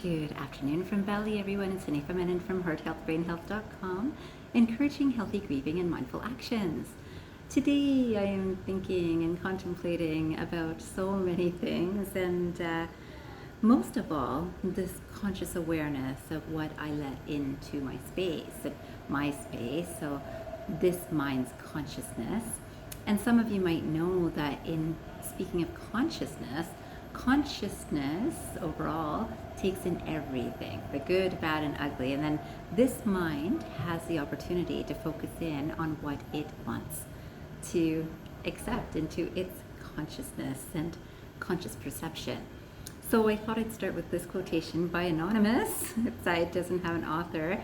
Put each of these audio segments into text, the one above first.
Good afternoon from Bali, everyone. It's Sunny Menon from hearthealthbrainhealth.com, encouraging healthy grieving and mindful actions. Today I am thinking and contemplating about so many things, and most of all, this conscious awareness of what I let into my space, so this mind's consciousness. And some of you might know that in speaking of consciousness overall takes in everything, the good, bad, and ugly. And then this mind has the opportunity to focus in on what it wants to accept into its consciousness and conscious perception. So I thought I'd start with this quotation by Anonymous. It doesn't have an author,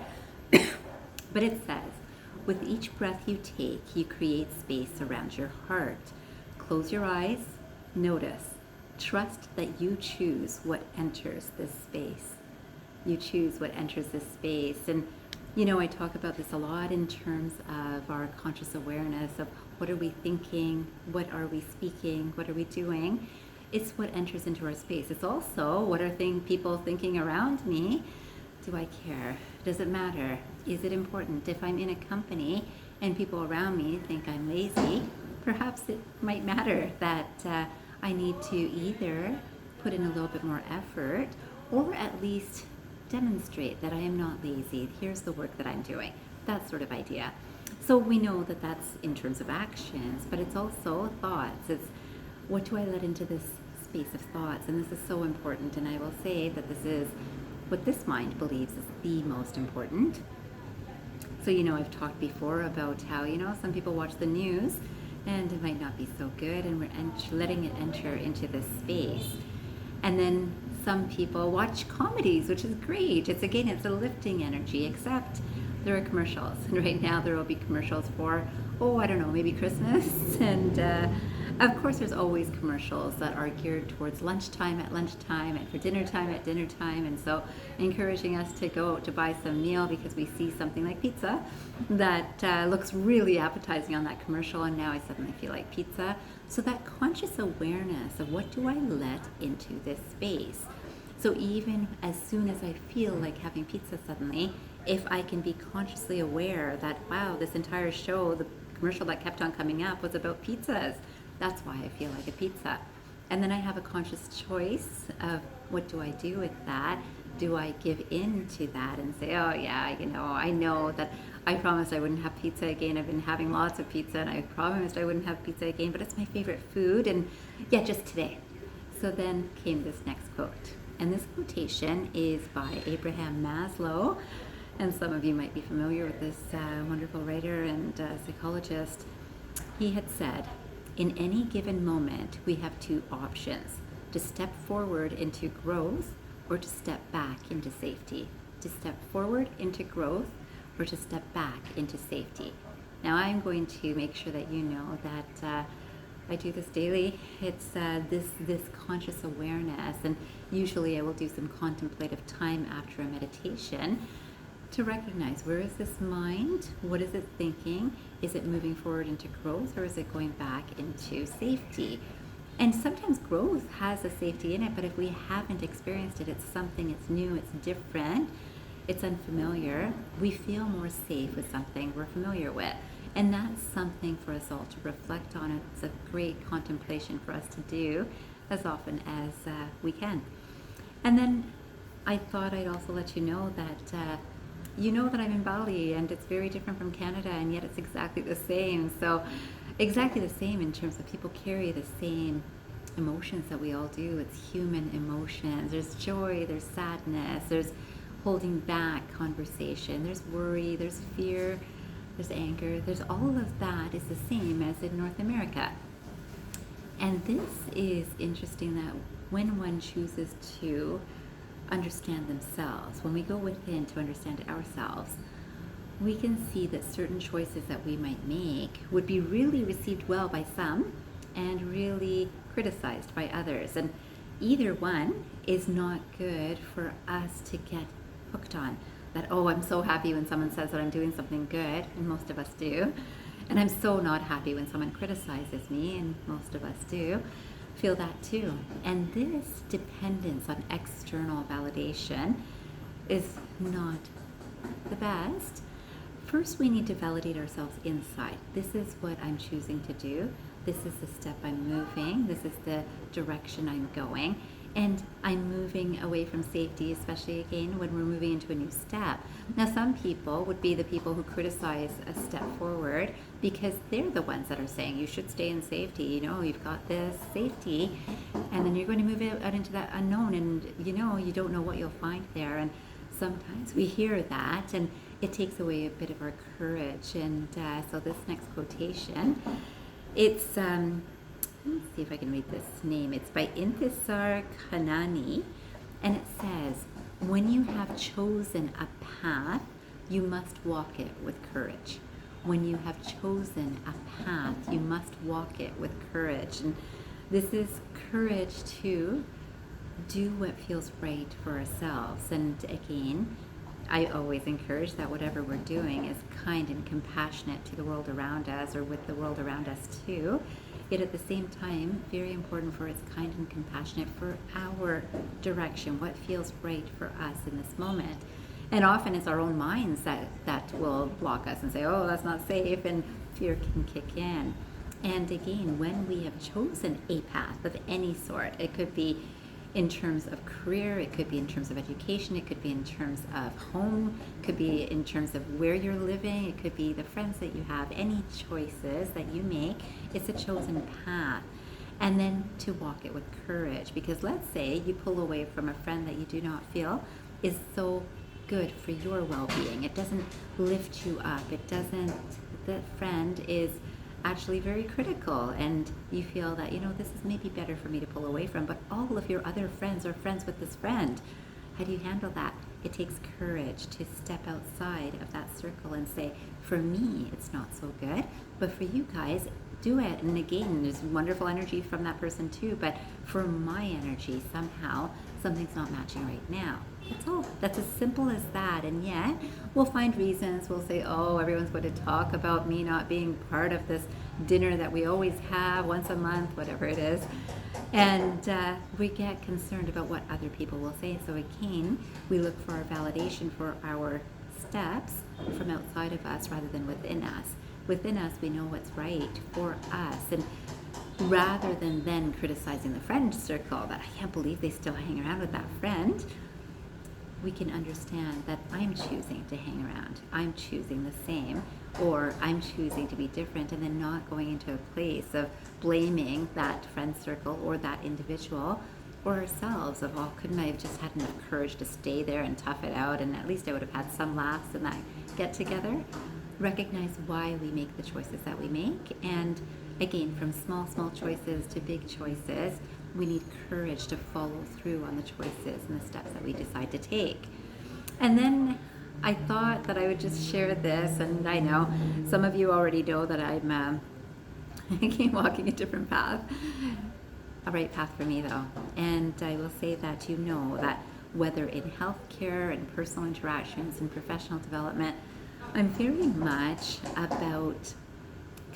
but it says, "With each breath you take, you create space around your heart. Close your eyes, notice. Trust that you choose what enters this space." You choose what enters this space. And, I talk about this a lot in terms of our conscious awareness of what are we thinking, what are we speaking, what are we doing. It's what enters into our space. It's also what are people thinking around me. Do I care? Does it matter? Is it important? If I'm in a company and people around me think I'm lazy, perhaps it might matter that I need to either put in a little bit more effort or at least demonstrate that I am not lazy. Here's the work that I'm doing. That sort of idea. So we know that that's in terms of actions, but it's also thoughts. It's what do I let into this space of thoughts? And this is so important. And I will say that this is what this mind believes is the most important. So, I've talked before about how, some people watch the news and it might not be so good, and we're letting it enter into this space. And then some people watch comedies, which is great. It's a lifting energy, except there are commercials. And right now there will be commercials for, maybe Christmas. And of course there's always commercials that are geared towards lunchtime, and for dinner time at dinner time. And so encouraging us to go out to buy some meal because we see something like pizza that looks really appetizing on that commercial, and now I suddenly feel like pizza. So that conscious awareness of what do I let into this space. So even as soon as I feel like having pizza suddenly, if I can be consciously aware that, wow, this entire show, the commercial that kept on coming up was about pizzas. That's why I feel like a pizza. And then I have a conscious choice of what do I do with that? Do I give in to that and say, oh yeah, I know that I promised I wouldn't have pizza again. I've been having lots of pizza and I promised I wouldn't have pizza again, but it's my favorite food, and yeah, just today. So then came this next quote. And this quotation is by Abraham Maslow. And some of you might be familiar with this wonderful writer and psychologist. He had said, "In any given moment, we have two options: to step forward into growth or to step back into safety. To step forward into growth or to step back into safety." Now I'm going to make sure that you know that I do this daily. It's this conscious awareness, and usually I will do some contemplative time after a meditation to recognize, where is this mind? What is it thinking? Is it moving forward into growth or is it going back into safety? And sometimes growth has a safety in it, but if we haven't experienced it, it's something, it's new, it's different, it's unfamiliar. We feel more safe with something we're familiar with. And that's something for us all to reflect on. It's a great contemplation for us to do as often as we can. And then I thought I'd also let you know that that I'm in Bali, and it's very different from Canada, and yet it's exactly the same. So exactly the same in terms of people carry the same emotions that we all do. It's human emotions. There's joy, there's sadness, there's holding back conversation, there's worry, there's fear, there's anger. There's all of that is the same as in North America. And this is interesting that when one chooses to understand themselves, when we go within to understand ourselves, we can see that certain choices that we might make would be really received well by some and really criticized by others. And either one is not good for us to get hooked on. That, oh, I'm so happy when someone says that I'm doing something good, and most of us do. And I'm so not happy when someone criticizes me, and most of us do. feel that too. And this dependence on external validation is not the best. First, we need to validate ourselves inside. This is what I'm choosing to do. This is the step I'm moving. This is the direction I'm going. And I'm moving away from safety, especially again when we're moving into a new step. Now, some people would be the people who criticize a step forward because they're the ones that are saying you should stay in safety. You know, you've got this safety, and then you're going to move out into that unknown, and you know, you don't know what you'll find there. And sometimes we hear that, and it takes away a bit of our courage. And so this next quotation, it's let's see if I can read this name. It's by IIntisar Khanani, and it says, when you have chosen a path, you must walk it with courage. When you have chosen a path, you must walk it with courage. And this is courage to do what feels right for ourselves. And again, I always encourage that whatever we're doing is kind and compassionate to the world around us, or with the world around us too. Yet at the same time, very important for it's kind and compassionate for our direction, what feels right for us in this moment. And often it's our own minds that will block us and say, oh, that's not safe, and fear can kick in. And again, when we have chosen a path of any sort, it could be in terms of career, it could be in terms of education, it could be in terms of home, it could be in terms of where you're living, it could be the friends that you have, any choices that you make, it's a chosen path. And then to walk it with courage, because let's say you pull away from a friend that you do not feel is so good for your well-being. It doesn't lift you up. The friend is actually very critical, and you feel that, you know, this is maybe better for me to pull away from, but all of your other friends are friends with this friend. How do you handle that? It takes courage to step outside of that circle and say, for me, it's not so good, but for you guys, do it. And again, there's wonderful energy from that person too, but for my energy, somehow, something's not matching right now. That's all. That's as simple as that. And yet, we'll find reasons. We'll say, oh, everyone's going to talk about me not being part of this dinner that we always have once a month, whatever it is. And we get concerned about what other people will say. So again, we look for our validation for our steps from outside of us rather than within us. Within us, we know what's right for us. And rather than then criticizing the friend circle, that I can't believe they still hang around with that friend, we can understand that I'm choosing to hang around. I'm choosing the same, or I'm choosing to be different, and then not going into a place of blaming that friend circle or that individual or ourselves of, oh, couldn't I have just had enough courage to stay there and tough it out, and at least I would have had some laughs in that get together. Recognize why we make the choices that we make, and again, from small choices to big choices, we need courage to follow through on the choices and the steps that we decide to take. And then I thought that I would just share this, and I know some of you already know that I'm again walking a different path, a right path for me though. And I will say that, you know, that whether in healthcare and personal interactions and professional development, I'm very much about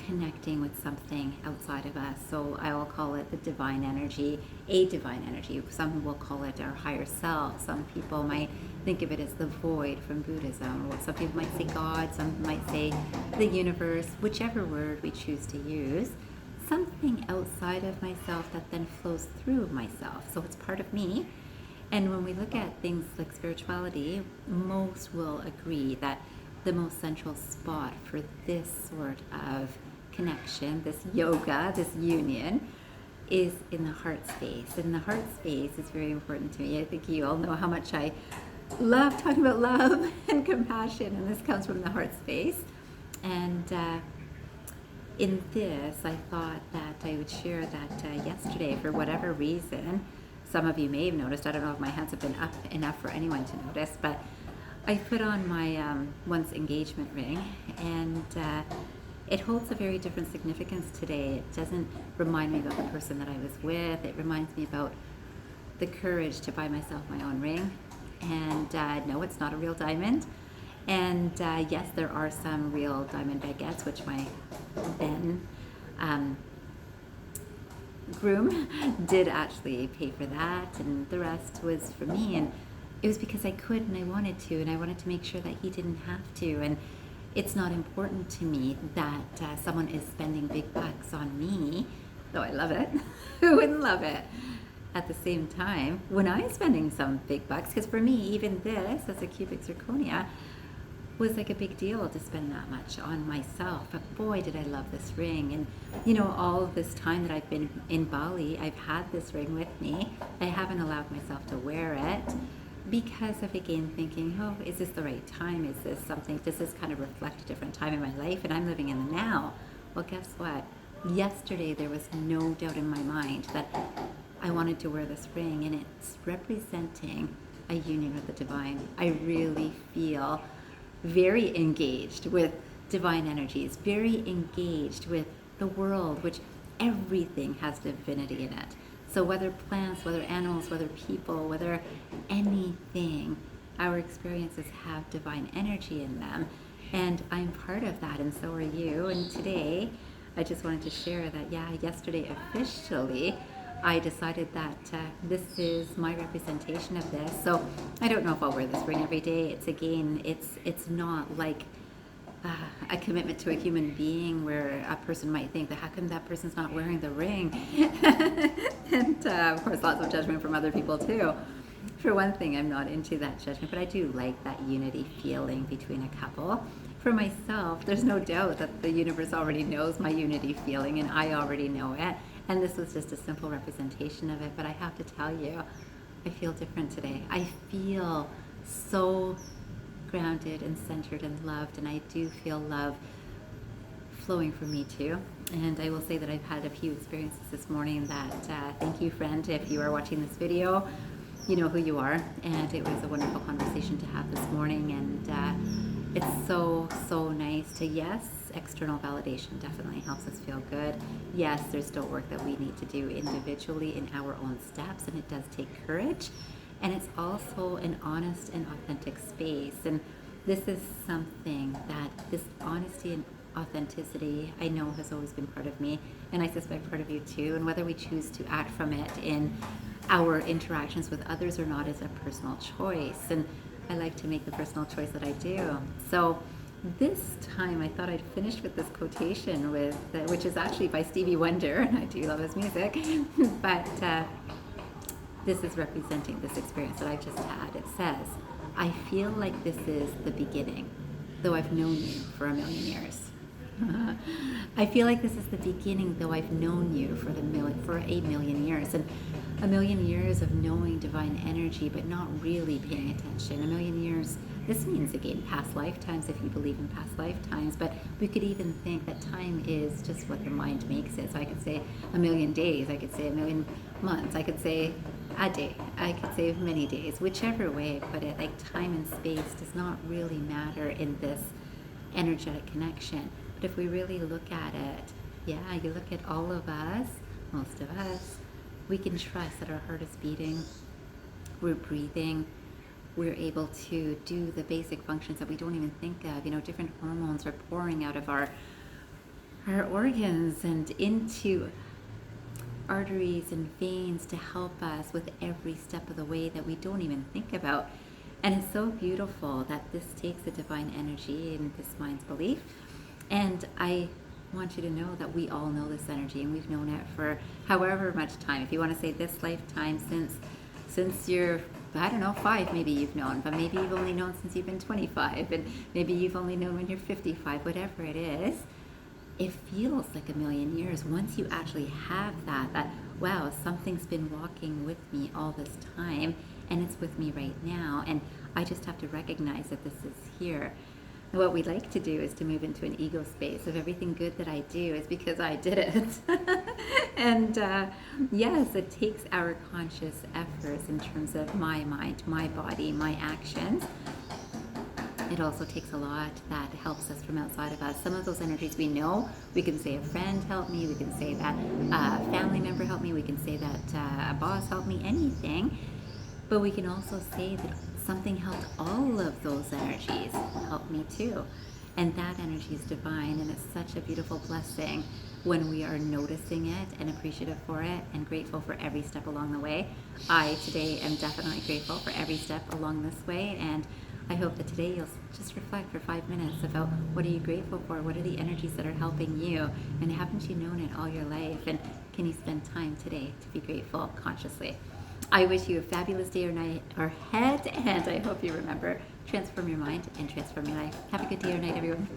connecting with something outside of us. So I will call it the divine energy, a divine energy. Some will call it our higher self. Some people might think of it as the void from Buddhism, or some people might say God, some might say the universe, whichever word we choose to use. Something outside of myself that then flows through myself. So it's part of me. And when we look at things like spirituality, most will agree that the most central spot for this sort of connection, this yoga, this union, is in the heart space. And the heart space is very important to me. I think you all know how much I love talking about love and compassion, and this comes from the heart space. And in this, I thought that I would share that yesterday, for whatever reason, some of you may have noticed, I don't know if my hands have been up enough for anyone to notice, but I put on my once engagement ring, and it holds a very different significance today. It doesn't remind me about the person that I was with. It reminds me about the courage to buy myself my own ring. And no, it's not a real diamond. And yes, there are some real diamond baguettes, which my then groom did actually pay for that, and the rest was for me. And it was because I could and I wanted to, and I wanted to make sure that he didn't have to. And it's not important to me that someone is spending big bucks on me, though I love it. Who wouldn't love it? At the same time, when I'm spending some big bucks, because for me, even this as a cubic zirconia was like a big deal to spend that much on myself. But boy, did I love this ring. And you know, all of this time that I've been in Bali, I've had this ring with me. I haven't allowed myself to wear it because of, again, thinking, oh, is this the right time? Is this something, does this kind of reflect a different time in my life? And I'm living in the now. Well, guess what? Yesterday, there was no doubt in my mind that I wanted to wear this ring, and it's representing a union with the divine. I really feel very engaged with divine energies, very engaged with the world, which everything has divinity in it. So whether plants, whether animals, whether people, whether anything, our experiences have divine energy in them. And I'm part of that, and so are you. And today, I just wanted to share that, yesterday officially, I decided that this is my representation of this. So I don't know if I'll wear this ring every day. It's not like a commitment to a human being where a person might think that how come that person's not wearing the ring? And of course, lots of judgment from other people too. For one thing, I'm not into that judgment, but I do like that unity feeling between a couple. For myself, there's no doubt that the universe already knows my unity feeling, and I already know it. And this was just a simple representation of it. But I have to tell you, I feel different today. I feel so grounded and centered and loved, and I do feel love flowing from me too. And I will say that I've had a few experiences this morning that, thank you, friend, if you are watching this video, you know who you are. And it was a wonderful conversation to have this morning. And it's so, so nice to, yes, external validation definitely helps us feel good. Yes, there's still work that we need to do individually in our own steps, and it does take courage. And it's also an honest and authentic space. And this is something that this honesty and authenticity, I know, has always been part of me, and I suspect part of you too. And whether we choose to act from it in our interactions with others or not is a personal choice. And I like to make the personal choice that I do. So this time I thought I'd finish with this quotation which is actually by Stevie Wonder, and I do love his music, but this is representing this experience that I've just had. It says, I feel like this is the beginning, though I've known you for a million years. I feel like this is the beginning, though I've known you for a million years. And a million years of knowing divine energy, but not really paying attention. A million years, this means, again, past lifetimes, if you believe in past lifetimes. But we could even think that time is just what the mind makes it. So I could say a million days, I could say a million months, I could say a day, I could say many days, whichever way I put it. Like, time and space does not really matter in this energetic connection. But if we really look at it, you look at all of us, most of us, we can trust that our heart is beating, we're breathing, we're able to do the basic functions that we don't even think of. You know, different hormones are pouring out of our organs and into arteries and veins to help us with every step of the way that we don't even think about. And it's so beautiful that this takes a divine energy in this mind's belief. And I want you to know that we all know this energy, and we've known it for however much time. If you want to say this lifetime, since you're, I don't know, 5 maybe you've known, but maybe you've only known since you've been 25, and maybe you've only known when you're 55, whatever it is. It feels like a million years once you actually have that wow, something's been walking with me all this time, and it's with me right now, and I just have to recognize that this is here. And what we like to do is to move into an ego space of everything good that I do is because I did it. And yes, it takes our conscious efforts in terms of my mind, my body, my actions. It also takes a lot that helps us from outside of us. Some of those energies we know. We can say a friend helped me. We can say that a family member helped me. We can say that a boss helped me, anything. But we can also say that something helped all of those energies help me too. And that energy is divine, and it's such a beautiful blessing when we are noticing it and appreciative for it and grateful for every step along the way. I today am definitely grateful for every step along this way, and I hope that today you'll just reflect for 5 minutes about what are you grateful for, what are the energies that are helping you, and haven't you known it all your life, and can you spend time today to be grateful consciously? I wish you a fabulous day or night ahead, and I hope you remember, transform your mind and transform your life. Have a good day or night, everyone.